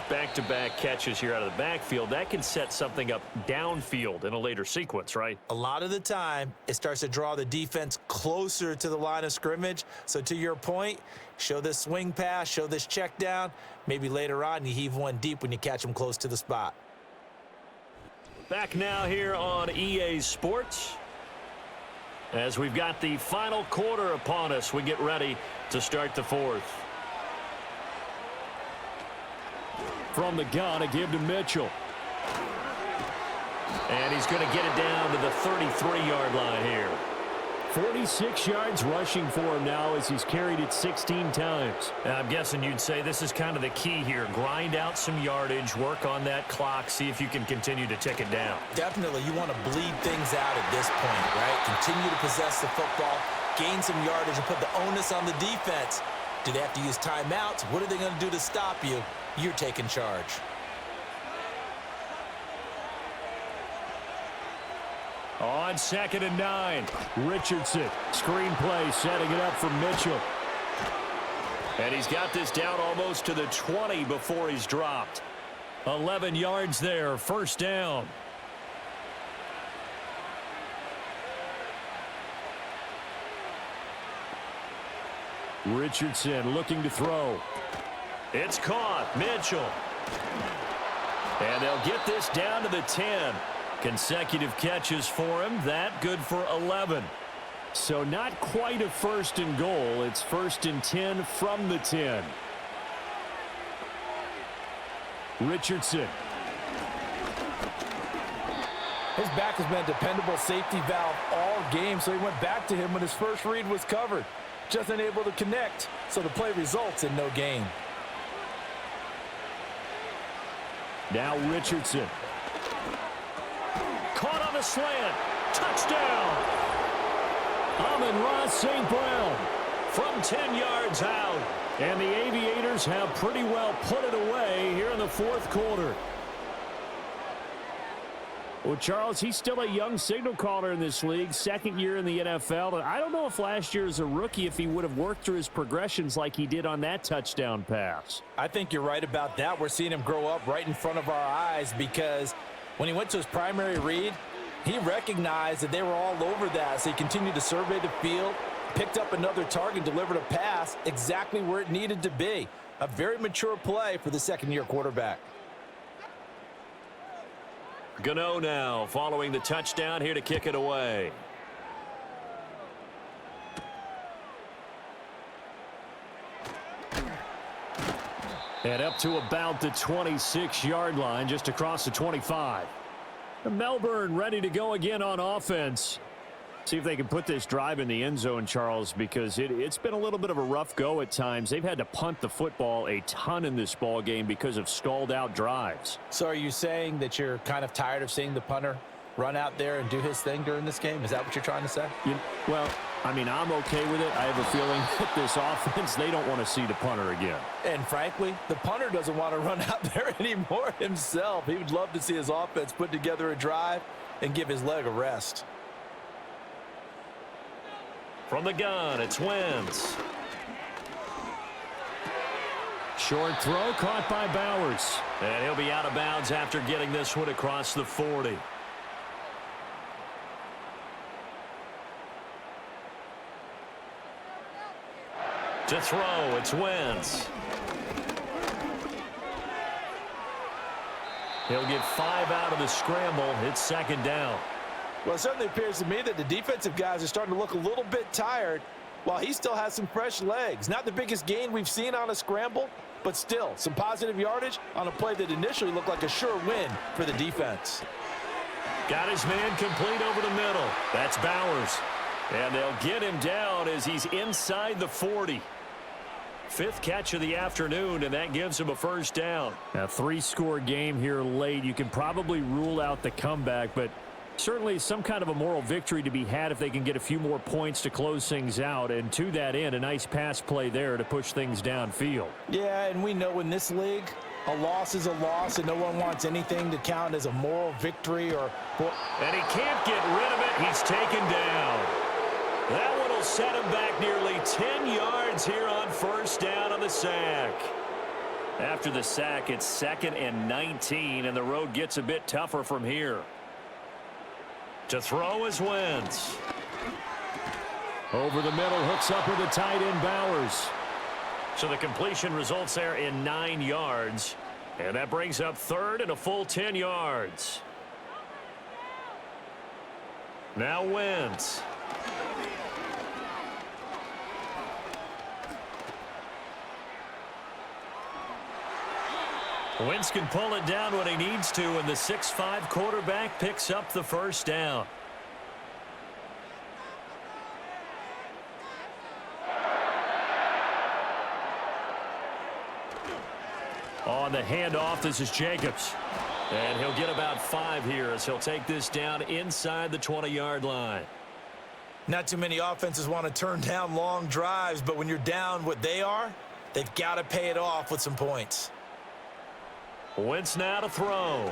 Speaker 2: back-to-back catches here out of the backfield, that can set something up downfield in a later sequence, right?
Speaker 3: A lot of the time, it starts to draw the defense closer to the line of scrimmage. So to your point, show this swing pass, show this check down. Maybe later on you heave one deep when you catch them close to the spot.
Speaker 2: Back now here on EA Sports. As we've got the final quarter upon us, we get ready to start the fourth.
Speaker 4: From the gun, a give to Mitchell.
Speaker 2: And he's going to get it down to the 33-yard line here.
Speaker 4: 46 yards rushing for him now as he's carried it 16 times.
Speaker 2: I'm guessing you'd say this is kind of the key here. Grind out some yardage, work on that clock, see if you can continue to tick it down.
Speaker 3: Definitely, you want to bleed things out at this point, right? Continue to possess the football, gain some yardage, and put the onus on the defense. Do they have to use timeouts? What are they going to do to stop you? You're taking charge.
Speaker 4: On 2nd and 9, Richardson, screen play, setting it up for Mitchell.
Speaker 2: And he's got this down almost to the 20 before he's dropped. 11 yards there, first down.
Speaker 4: Richardson looking to throw.
Speaker 2: It's caught, Mitchell. And they'll get this down to the 10. Consecutive catches for him. That good for 11.
Speaker 4: So not quite a 1st and goal. It's 1st and 10 from the 10. Richardson.
Speaker 3: His back has been a dependable safety valve all game, so he went back to him when his first read was covered. Just unable to connect, so the play results in no gain.
Speaker 4: Now Richardson.
Speaker 2: Caught on a slant. Touchdown.
Speaker 4: Amon-Ra St. Brown.
Speaker 2: From 10 yards out.
Speaker 4: And the Aviators have pretty well put it away here in the 4th quarter. Well, Charles, he's still a young signal caller in this league, 2nd year in the NFL. And I don't know if last year as a rookie, if he would have worked through his progressions like he did on that touchdown pass.
Speaker 3: I think you're right about that. We're seeing him grow up right in front of our eyes because when he went to his primary read, he recognized that they were all over that. So he continued to survey the field, picked up another target, delivered a pass exactly where it needed to be. A very mature play for the 2nd-year quarterback.
Speaker 2: Gano now following the touchdown here to kick it away.
Speaker 4: And up to about the 26-yard line, just across the 25. Melbourne ready to go again on offense. See if they can put this drive in the end zone, Charles, because it's been a little bit of a rough go at times. They've had to punt the football a ton in this ball game because of stalled out drives.
Speaker 3: So are you saying that you're kind of tired of seeing the punter run out there and do his thing during this game? Is that what you're trying to say?
Speaker 4: Well, I mean, I'm okay with it. I have a feeling that this offense, they don't want to see the punter again.
Speaker 3: And frankly, the punter doesn't want to run out there anymore himself. He would love to see his offense put together a drive and give his leg a rest.
Speaker 2: From the gun, it's Wentz.
Speaker 4: Short throw caught by Bowers.
Speaker 2: And he'll be out of bounds after getting this one across the 40. To throw, it's Wentz. He'll get 5 out of the scramble. It's 2nd down.
Speaker 3: Well, it certainly appears to me that the defensive guys are starting to look a little bit tired while he still has some fresh legs. Not the biggest gain we've seen on a scramble, but still some positive yardage on a play that initially looked like a sure win for the defense.
Speaker 2: Got his man complete over the middle. That's Bowers. And they'll get him down as he's inside the 40. 5th catch of the afternoon, and that gives him a first down.
Speaker 4: A 3-score game here late. You can probably rule out the comeback, but certainly some kind of a moral victory to be had if they can get a few more points to close things out. And to that end, a nice pass play there to push things downfield.
Speaker 3: Yeah, and we know in this league, a loss is a loss, and no one wants anything to count as a moral victory or...
Speaker 2: And he can't get rid of it. He's taken down. That one will set him back nearly 10 yards here on first down on the sack. After the sack, it's 2nd and 19, and the road gets a bit tougher from here. To throw is Wentz.
Speaker 4: Over the middle, hooks up with the tight end Bowers.
Speaker 2: So the completion results there in 9 yards. And that brings up 3rd and a full 10 yards. Now Wentz. Wentz can pull it down when he needs to, and the 6'5" quarterback picks up the first down. On the handoff, this is Jacobs. And he'll get about 5 here as he'll take this down inside the 20-yard line.
Speaker 3: Not too many offenses want to turn down long drives, but when you're down what they are, they've got to pay it off with some points.
Speaker 2: Wentz now to throw.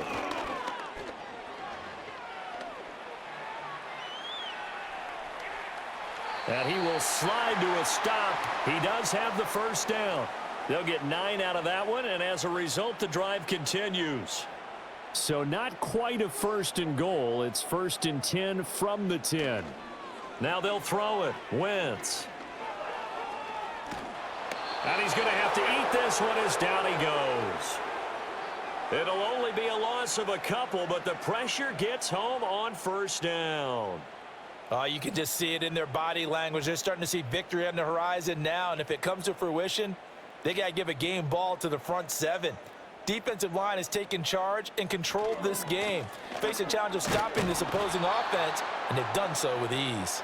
Speaker 2: And he will slide to a stop. He does have the first down. They'll get 9 out of that one, and as a result, the drive continues.
Speaker 4: So not quite a 1st and goal. It's 1st and 10 from the 10.
Speaker 2: Now they'll throw it. Wentz. And he's going to have to eat this one as down he goes. It'll only be a loss of a couple, but the pressure gets home on first down.
Speaker 3: You can just see it in their body language. They're starting to see victory on the horizon now, and if it comes to fruition, they got to give a game ball to the front 7. Defensive line has taken charge and controlled this game. Face a challenge of stopping this opposing offense, and they've done so with ease.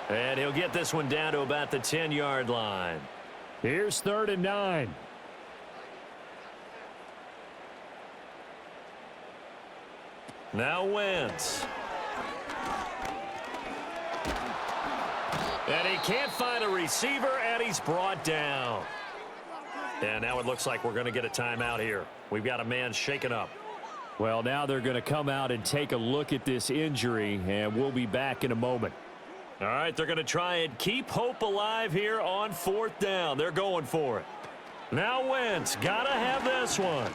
Speaker 2: And he'll get this one down to about the 10-yard line.
Speaker 4: Here's 3rd and 9.
Speaker 2: Now Wentz. And he can't find a receiver, and he's brought down. And now it looks like we're going to get a timeout here. We've got a man shaken up.
Speaker 4: Well, now they're going to come out and take a look at this injury, and we'll be back in a moment.
Speaker 2: All right, they're going to try and keep hope alive here on 4th down. They're going for it. Now Wentz, got to have this one.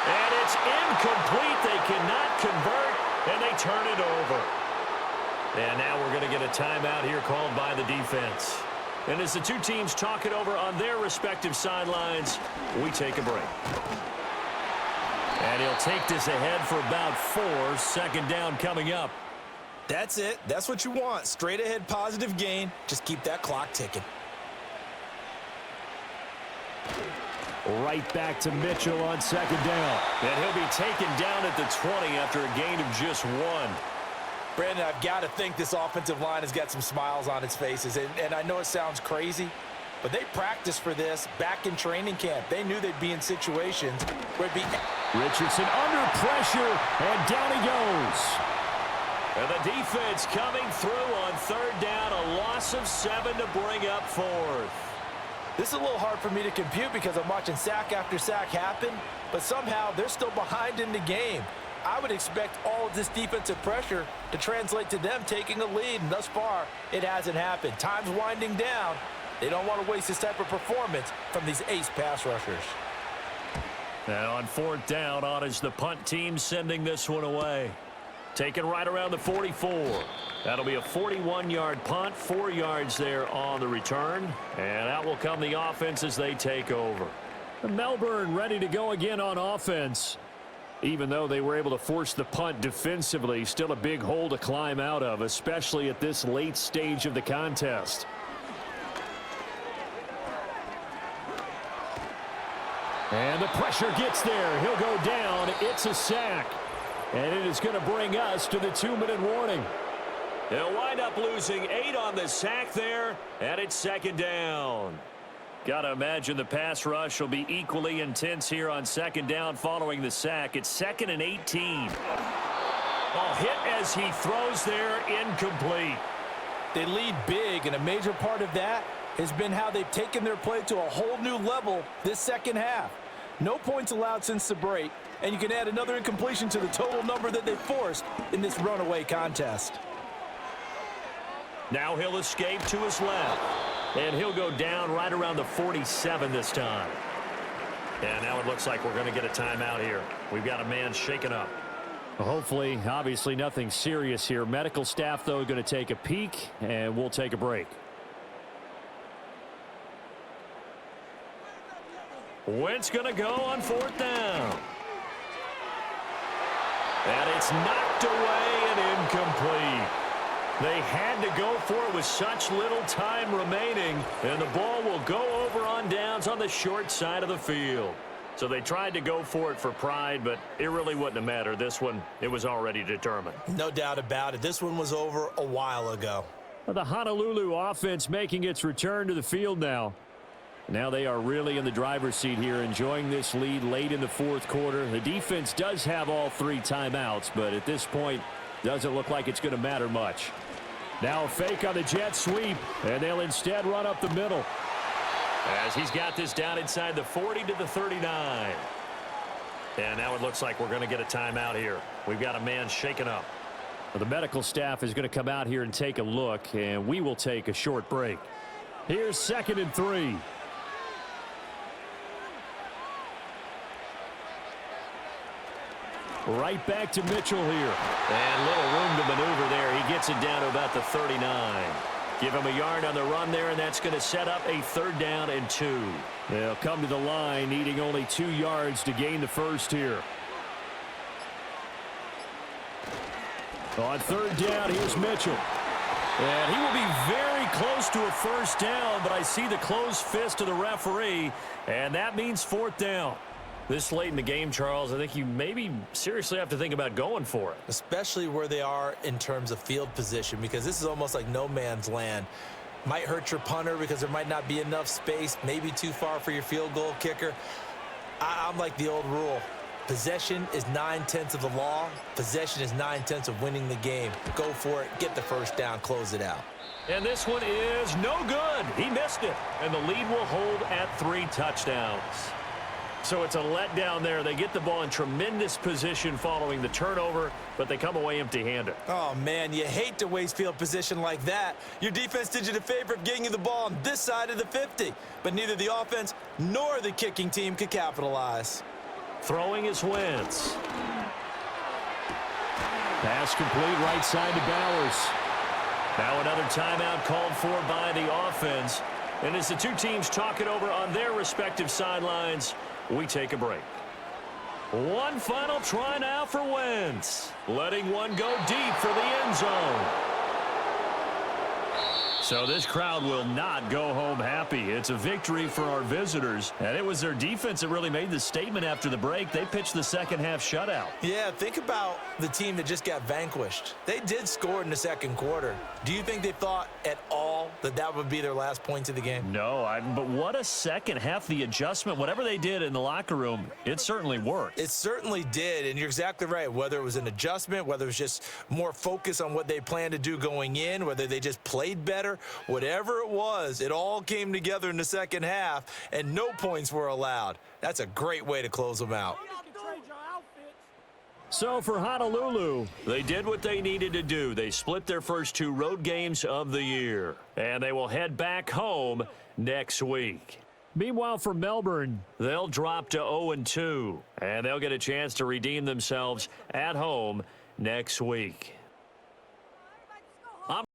Speaker 2: And it's incomplete. They cannot convert, and they turn it over. And now we're going to get a timeout here called by the defense. And as the two teams talk it over on their respective sidelines, we take a break. And he'll take this ahead for about 4. 2nd down coming up.
Speaker 3: That's it. That's what you want. Straight ahead positive gain. Just keep that clock ticking.
Speaker 4: Right back to Mitchell on 2nd down.
Speaker 2: And he'll be taken down at the 20 after a gain of just 1.
Speaker 3: Brandon, I've got to think this offensive line has got some smiles on its faces. And I know it sounds crazy, but they practiced for this back in training camp. They knew they'd be in situations where it'd be...
Speaker 4: Richardson under pressure, and down he goes.
Speaker 2: And the defense coming through on 3rd down, a loss of 7 to bring up 4th.
Speaker 3: This is a little hard for me to compute because I'm watching sack after sack happen, but somehow they're still behind in the game. I would expect all of this defensive pressure to translate to them taking a lead, and thus far, it hasn't happened. Time's winding down. They don't want to waste this type of performance from these ace pass rushers.
Speaker 2: Now on 4th down, on is the punt team sending this one away. Taken right around the 44. That'll be a 41-yard punt, 4 yards there on the return. And out will come the offense as they take over.
Speaker 4: Melbourne ready to go again on offense. Even though they were able to force the punt defensively, still a big hole to climb out of, especially at this late stage of the contest. And the pressure gets there. He'll go down. It's a sack. And it is going to bring us to the 2-minute warning.
Speaker 2: They'll wind up losing 8 on the sack there, and it's 2nd down. Got to imagine the pass rush will be equally intense here on 2nd down following the sack. It's 2nd and 18. Oh, hit as he throws there, incomplete.
Speaker 3: They lead big, and a major part of that has been how they've taken their play to a whole new level this second half. No points allowed since the break, and you can add another incompletion to the total number that they forced in this runaway contest.
Speaker 2: Now he'll escape to his left, and he'll go down right around the 47 this time. And now it looks like we're going to get a timeout here. We've got a man shaken up.
Speaker 4: Hopefully, obviously nothing serious here. Medical staff, though, going to take a peek, and we'll take a break.
Speaker 2: Wentz going to go on 4th down. And it's knocked away and incomplete. They had to go for it with such little time remaining, and the ball will go over on downs on the short side of the field. So they tried to go for it for pride, but it really wouldn't have mattered. This one, it was already determined.
Speaker 3: No doubt about it. This one was over a while ago.
Speaker 2: The Honolulu offense making its return to the field now. Now they are really in the driver's seat here, enjoying this lead late in the fourth quarter. The defense does have all 3 timeouts, but at this point, doesn't look like it's going to matter much. Now a fake on the jet sweep, and they'll instead run up the middle. As he's got this down inside the 40 to the 39. And now it looks like we're going to get a timeout here. We've got a man shaken up. Well, the medical staff is going to come out here and take a look, and we will take a short break. Here's 2nd and 3. Right back to Mitchell here. And little room to maneuver there. He gets it down to about the 39. Give him a yard on the run there, and that's going to set up a 3rd down and 2. They'll come to the line, needing only 2 yards to gain the first here. On 3rd down, here's Mitchell. And he will be very close to a 1st down, but I see the closed fist of the referee, and that means 4th down. This late in the game, Charles, I think you maybe seriously have to think about going for it.
Speaker 3: Especially where they are in terms of field position, because this is almost like no man's land. Might hurt your punter because there might not be enough space, maybe too far for your field goal kicker. I'm like the old rule. Possession is 9/10 of the law. Possession is 9/10 of winning the game. Go for it, get the 1st down, close it out.
Speaker 2: And this one is no good. He missed it. And the lead will hold at 3 touchdowns. So it's a letdown there. They get the ball in tremendous position following the turnover, but they come away empty-handed.
Speaker 3: Oh, man, you hate to waste field position like that. Your defense did you the favor of getting you the ball on this side of the 50, but neither the offense nor the kicking team could capitalize.
Speaker 2: Throwing is Wentz. Pass complete right side to Bowers. Now another timeout called for by the offense. And as the 2 teams talk it over on their respective sidelines, we take a break. One final try now for Wentz. Letting one go deep for the end zone. So this crowd will not go home happy. It's a victory for our visitors, and it was their defense that really made the statement after the break. They pitched the second-half shutout.
Speaker 3: Yeah, think about the team that just got vanquished. They did score in the 2nd quarter. Do you think they thought at all that that would be their last points of the game?
Speaker 2: No, but what a second half. The adjustment, whatever they did in the locker room, it certainly worked.
Speaker 3: It certainly did, and you're exactly right. Whether it was an adjustment, whether it was just more focus on what they planned to do going in, whether they just played better, whatever it was, it all came together in the 2nd half, and no points were allowed. That's a great way to close them out.
Speaker 2: So for Honolulu, they did what they needed to do. They split their first 2 road games of the year, and they will head back home next week. Meanwhile, for Melbourne, they'll drop to 0-2, and they'll get a chance to redeem themselves at home next week.